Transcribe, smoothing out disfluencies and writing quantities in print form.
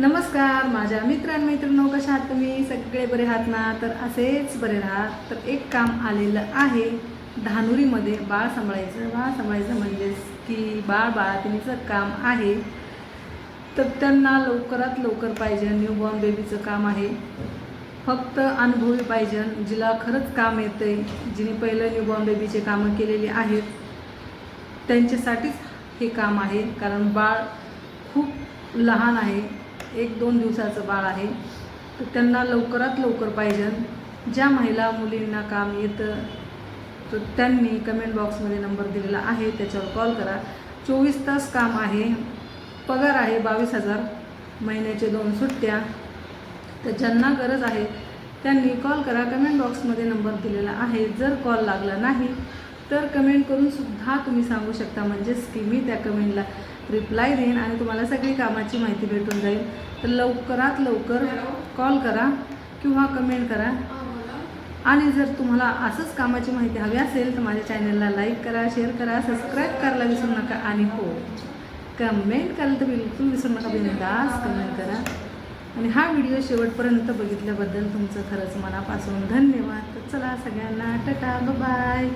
नमस्कार माझ्या मित्र आणि मैत्रिणींनो, कशा आहात तुम्ही? सगळे बरे आहात ना? तर असेच बरे राहा. तर एक काम आलेलं आहे धानुरीमध्ये बाळ सांभाळायचं म्हणजेच की बाळातिनीचं काम आहे. तर त्यांना लवकरात लवकर पाहिजे, न्यूबॉर्न बेबीचं काम आहे. फक्त अनुभवी पाहिजे, जिला खरंच काम येते, जिने पहिलं न्यूबॉर्न बेबीचे कामं केलेली आहेत त्यांच्यासाठीच हे काम आहे. कारण बाळ खूप लहान आहे, 1-2 दिवसाचं बाळ आहे. तर त्यांना लवकरात लवकर पाहिजे. ज्या महिला मुलींना काम येतं तर त्यांनी कमेंट बॉक्समध्ये नंबर दिलेला आहे, त्याच्यावर कॉल करा. 24 तास काम आहे, पगार आहे 22,000, महिन्याचे 2 सुट्ट्या. तर ज्यांना गरज आहे त्यांनी कॉल करा. कमेंट बॉक्समध्ये नंबर दिलेला आहे. जर कॉल लागला नाही तर कमेंट करून सुद्धा तुम्ही सांगू शकता, म्हणजेच की मी त्या कमेंटला रिप्लाय देईन आणि तुम्हाला सगळी कामाची माहिती भेटून जाईल. तर लवकरात लवकर कॉल करा किंवा कमेंट करा. आणि जर तुम्हाला असंच कामाची माहिती हवी असेल तर माझ्या चॅनलला लाईक करा, शेअर करा, सबस्क्राईब करायला विसरू नका. आणि हो, कमेंट करायला तर बिलकुल विसरू नका, बिनधास्त कमेंट करा. आणि हा व्हिडिओ शेवटपर्यंत बघितल्याबद्दल तुमचं खरंच मनापासून धन्यवाद. तर चला सगळ्यांना टाटा, बाय.